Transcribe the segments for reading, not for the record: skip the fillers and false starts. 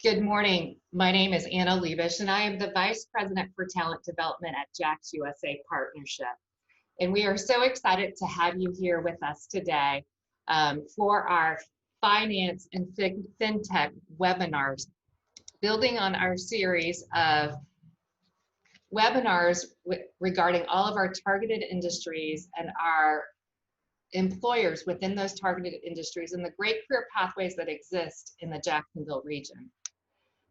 Good morning. My name is Anna Liebisch, and I am the Vice President for Talent Development at Jax USA Partnership. And we are so excited to have you here with us today for our finance and fintech webinars, building on our series of webinars regarding all of our targeted industries and our employers within those targeted industries and the great career pathways that exist in the Jacksonville region.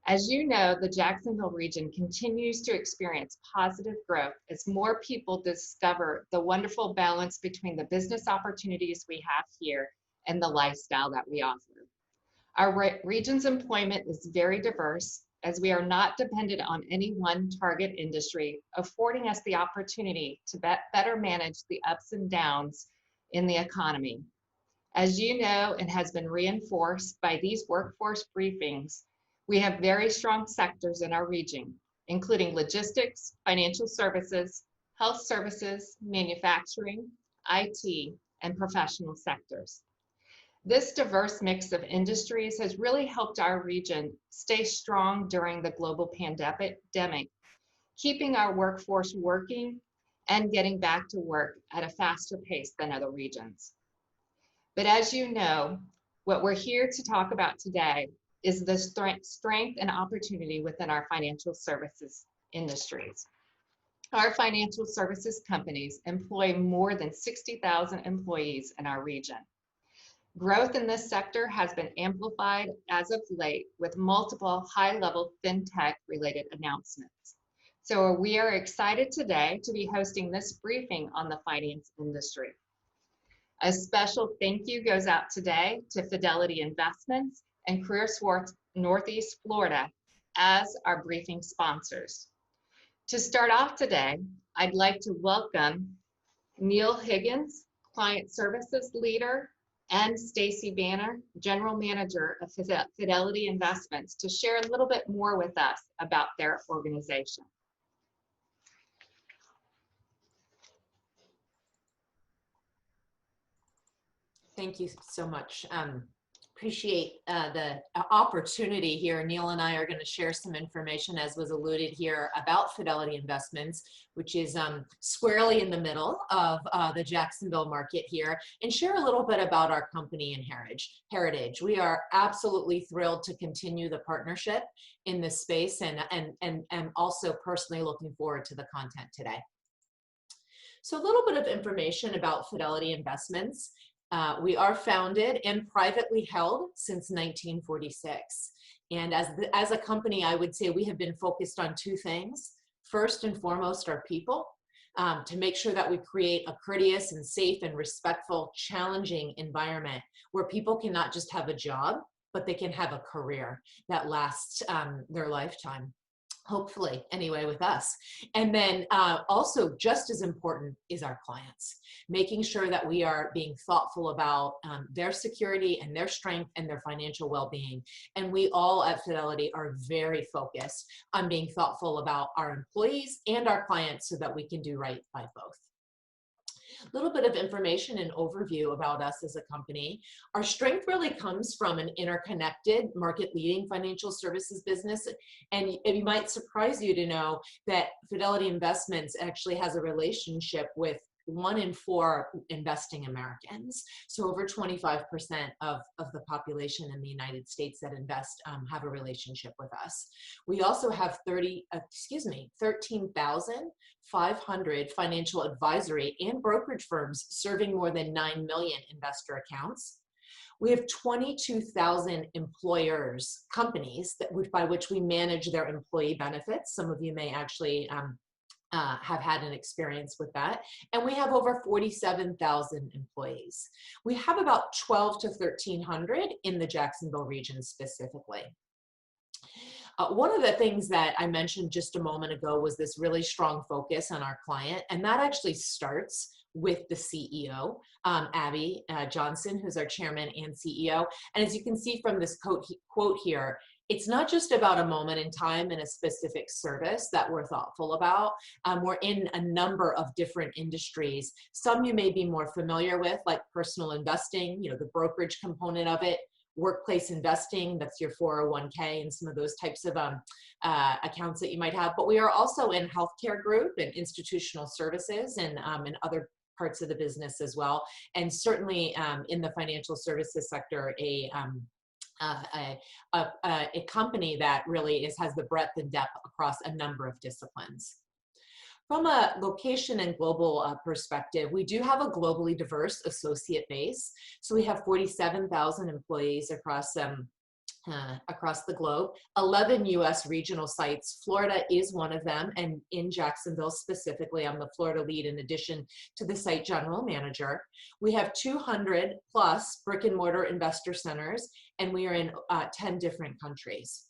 As you know, the Jacksonville region continues to experience positive growth as more people discover the wonderful balance between the business opportunities we have here and the lifestyle that we offer. Our region's employment is very diverse as we are not dependent on any one target industry, affording us the opportunity to better manage the ups and downs in the economy. As you know, and has been reinforced by these workforce briefings, we have very strong sectors in our region, including logistics, financial services, health services, manufacturing, IT, and professional sectors. This diverse mix of industries has really helped our region stay strong during the global pandemic, keeping our workforce working and getting back to work at a faster pace than other regions. But as you know, what we're here to talk about today is the strength and opportunity within our financial services industries. Our financial services companies employ more than 60,000 employees in our region. Growth in this sector has been amplified as of late with multiple high-level fintech-related announcements. So we are excited today to be hosting this briefing on the finance industry. A special thank you goes out today to Fidelity Investments and CareerSource Northeast Florida as our briefing sponsors. To start off today, I'd like to welcome Neil Higgins, Client Services Leader, and Stacy Banner, General Manager of Fidelity Investments, to share a little bit more with us about their organization. Thank you so much. Appreciate the opportunity here. Neil and I are going to share some information, as was alluded here, about Fidelity Investments, which is squarely in the middle of the Jacksonville market here, and share a little bit about our company and heritage. We are absolutely thrilled to continue the partnership in this space, and also personally looking forward to the content today. So a little bit of information about Fidelity Investments. We are founded and privately held since 1946. And as a company, I would say we have been focused on two things. First and foremost, our people, to make sure that we create a courteous and safe and respectful, challenging environment where people can not just have a job, but they can have a career that lasts their lifetime. Hopefully, anyway, with us. And then also just as important is our clients, making sure that we are being thoughtful about their security and their strength and their financial well-being. And we all at Fidelity are very focused on being thoughtful about our employees and our clients so that we can do right by both. A little bit of information and overview about us as a company. Our strength really comes from an interconnected, market-leading financial services business. And it might surprise you to know that Fidelity Investments actually has a relationship with 1 in 4 investing Americans. So over 25% of the population in the United States that invest have a relationship with us. We also have 13,500 financial advisory and brokerage firms serving more than 9 million investor accounts. We have 22,000 employers, companies by which we manage their employee benefits. Some of you may actually have had an experience with that. And we have over 47,000 employees. We have about 12 to 1,300 in the Jacksonville region specifically. One of the things that I mentioned just a moment ago was this really strong focus on our client, and that actually starts with the CEO, Abby Johnson, who's our chairman and CEO. And as you can see from this quote here, it's not just about a moment in time and a specific service that we're thoughtful about. We're in a number of different industries. Some you may be more familiar with, like personal investing, the brokerage component of it. workplace investing, that's your 401k and some of those types of accounts that you might have. But we are also in healthcare group and institutional services and other parts of the business as well. And certainly in the financial services sector, a company that really has the breadth and depth across a number of disciplines. From a location and global perspective, we do have a globally diverse associate base. So we have 47,000 employees across the globe, 11 US regional sites. Florida is one of them, and in Jacksonville specifically, I'm the Florida lead in addition to the site general manager. We have 200 plus brick and mortar investor centers, and we are in 10 different countries.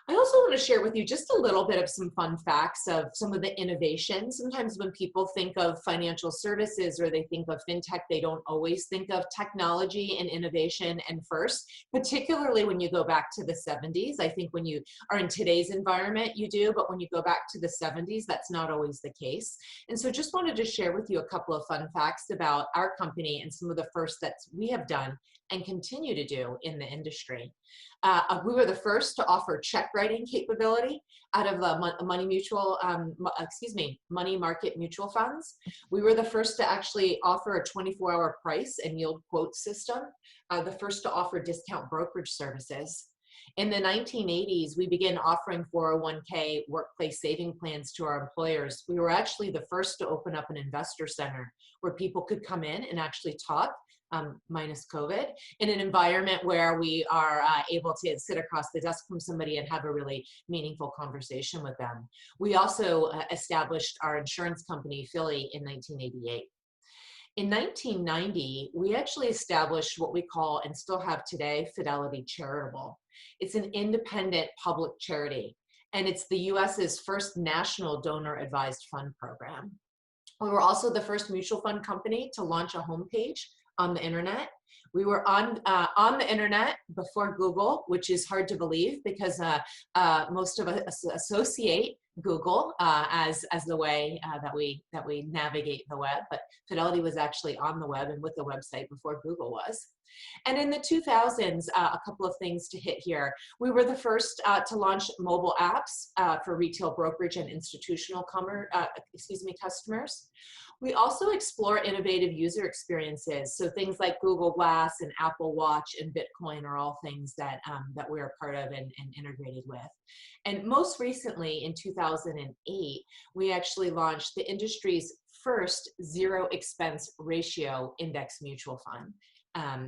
I also want to share with you just a little bit of some fun facts of some of the innovations. Sometimes when people think of financial services or they think of fintech, they don't always think of technology and innovation and first, particularly when you go back to the 70s. I think when you are in today's environment, you do, but when you go back to the 70s, that's not always the case. And so just wanted to share with you a couple of fun facts about our company and some of the first that we have done and continue to do in the industry. We were the first to offer check writing capability out of money market mutual funds. We were the first to actually offer a 24-hour price and yield quote system, the first to offer discount brokerage services. In the 1980s, we began offering 401k workplace saving plans to our employers. We were actually the first to open up an investor center where people could come in and actually talk, minus COVID, in an environment where we are able to sit across the desk from somebody and have a really meaningful conversation with them. We also established our insurance company, Philly, in 1988. In 1990, we actually established what we call, and still have today, Fidelity Charitable. It's an independent public charity, and it's the US's first national donor-advised fund program. We were also the first mutual fund company to launch a homepage on the internet. We were on the internet before Google, which is hard to believe because most of us associate Google as the way that we navigate the web, but Fidelity was actually on the web and with the website before Google was. And in the 2000s, a couple of things to hit here. We were the first to launch mobile apps for retail brokerage and institutional customers. We also explore innovative user experiences. So things like Google Glass and Apple Watch and Bitcoin are all things that we're a part of and integrated with. And most recently in 2008, we actually launched the industry's first zero expense ratio index mutual fund.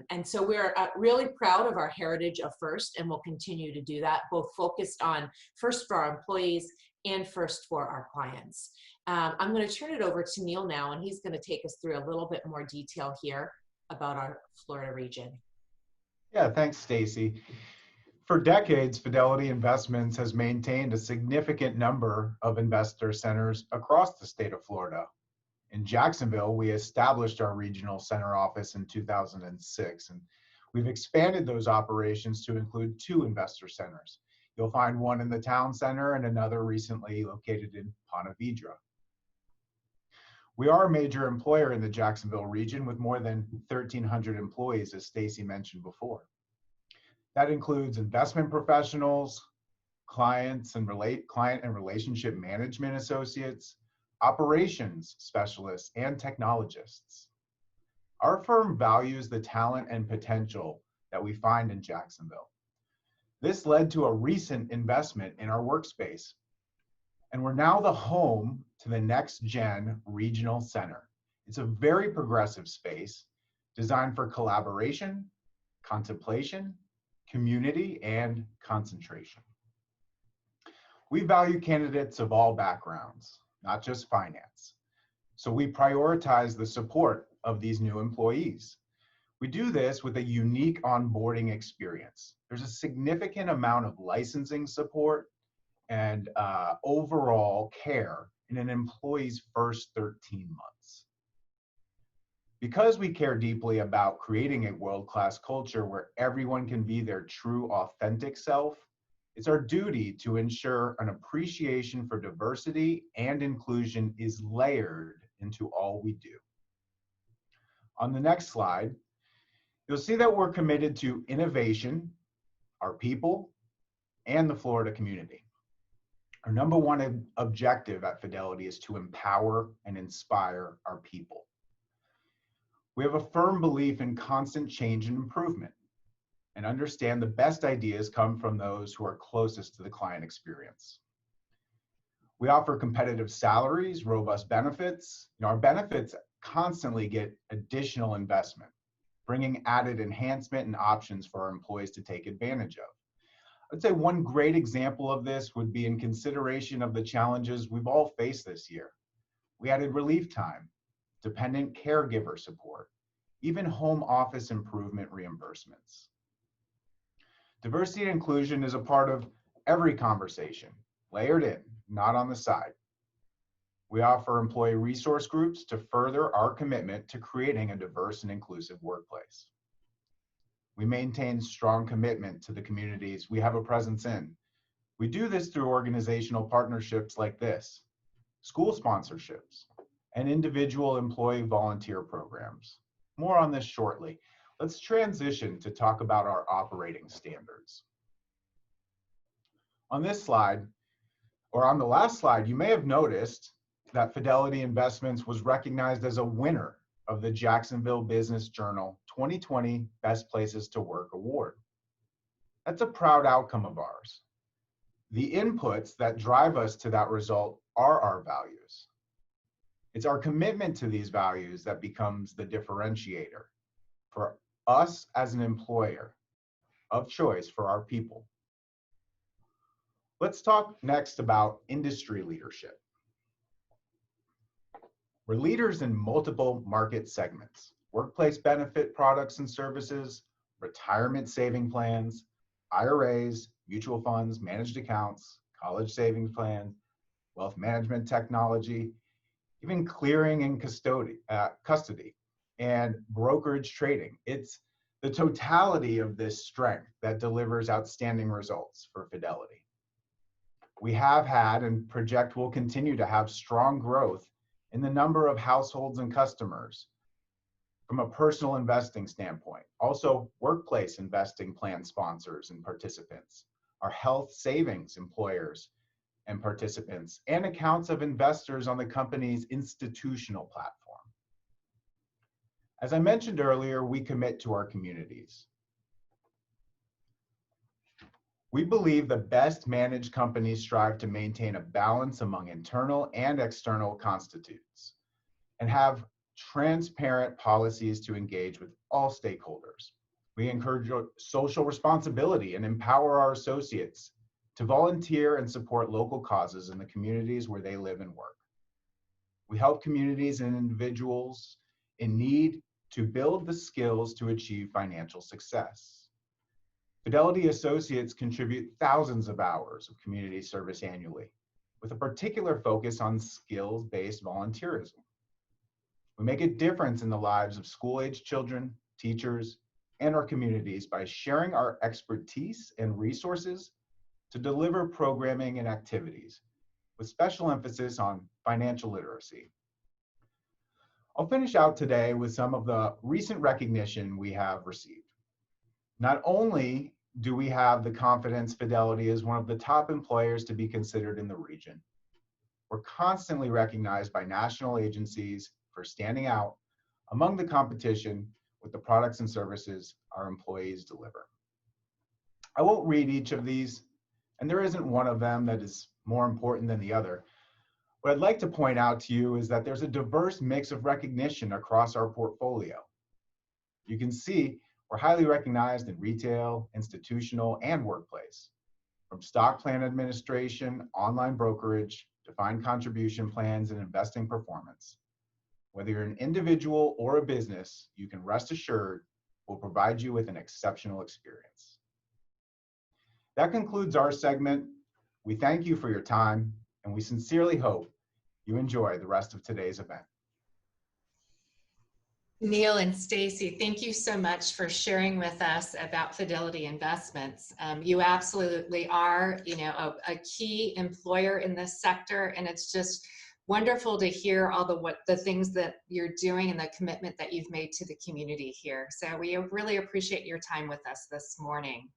And so we're really proud of our heritage of first, and we'll continue to do that, both focused on first for our employees and first for our clients. I'm going to turn it over to Neil now, and he's going to take us through a little bit more detail here about our Florida region. Yeah, thanks, Stacy. For decades, Fidelity Investments has maintained a significant number of investor centers across the state of Florida. In Jacksonville, we established our regional center office in 2006, and we've expanded those operations to include 2 investor centers. You'll find one in the town center and another recently located in Ponte Vedra. We are a major employer in the Jacksonville region with more than 1,300 employees, as Stacy mentioned before. That includes investment professionals, client and relationship management associates, operations specialists, and technologists. Our firm values the talent and potential that we find in Jacksonville. This led to a recent investment in our workspace, and we're now the home to the Next Gen Regional Center. It's a very progressive space designed for collaboration, contemplation, community, and concentration. We value candidates of all backgrounds, not just finance. So we prioritize the support of these new employees. We do this with a unique onboarding experience. There's a significant amount of licensing support and overall care in an employee's first 13 months. Because we care deeply about creating a world-class culture where everyone can be their true, authentic self, it's our duty to ensure an appreciation for diversity and inclusion is layered into all we do. On the next slide, You'll see that we're committed to innovation, our people, and the Florida community. Our number one objective at Fidelity is to empower and inspire our people. We have a firm belief in constant change and improvement, and understand the best ideas come from those who are closest to the client experience. We offer competitive salaries, robust benefits. Our benefits constantly get additional investment, bringing added enhancement and options for our employees to take advantage of. I'd say one great example of this would be in consideration of the challenges we've all faced this year. We added relief time, dependent caregiver support, even home office improvement reimbursements. Diversity and inclusion is a part of every conversation, layered in, not on the side. We offer employee resource groups to further our commitment to creating a diverse and inclusive workplace. We maintain strong commitment to the communities we have a presence in. We do this through organizational partnerships like this, school sponsorships, and individual employee volunteer programs. More on this shortly. Let's transition to talk about our operating standards. On this slide, or on the last slide, you may have noticed that Fidelity Investments was recognized as a winner of the Jacksonville Business Journal 2020 Best Places to Work Award. That's a proud outcome of ours. The inputs that drive us to that result are our values. It's our commitment to these values that becomes the differentiator for us as an employer of choice for our people. Let's talk next about industry leadership. We're leaders in multiple market segments: workplace benefit products and services, retirement saving plans, IRAs, mutual funds, managed accounts, college savings plans, wealth management technology, even clearing and custody, and brokerage trading. It's the totality of this strength that delivers outstanding results for Fidelity. We have had and project will continue to have strong growth in the number of households and customers from a personal investing standpoint. Also, workplace investing plan sponsors and participants, our health savings employers and participants, and accounts of investors on the company's institutional platform. As I mentioned earlier, we commit to our communities. We believe the best managed companies strive to maintain a balance among internal and external constituents and have transparent policies to engage with all stakeholders. We encourage social responsibility and empower our associates to volunteer and support local causes in the communities where they live and work. We help communities and individuals in need to build the skills to achieve financial success. Fidelity associates contribute thousands of hours of community service annually, with a particular focus on skills-based volunteerism. We make a difference in the lives of school-aged children, teachers, and our communities by sharing our expertise and resources to deliver programming and activities, with special emphasis on financial literacy. I'll finish out today with some of the recent recognition we have received. Not only do we have the confidence Fidelity is one of the top employers to be considered in the region, we're constantly recognized by national agencies for standing out among the competition with the products and services our employees deliver. I won't read each of these, and there isn't one of them that is more important than the other. What I'd like to point out to you is that there's a diverse mix of recognition across our portfolio. You can see we're highly recognized in retail, institutional, and workplace. From stock plan administration, online brokerage, defined contribution plans, and investing performance. Whether you're an individual or a business, you can rest assured we'll provide you with an exceptional experience. That concludes our segment. We thank you for your time, and we sincerely hope you enjoy the rest of today's event. Neil and Stacy, thank you so much for sharing with us about Fidelity Investments. You absolutely are, a key employer in this sector, and it's just wonderful to hear all the things that you're doing and the commitment that you've made to the community here. So we really appreciate your time with us this morning.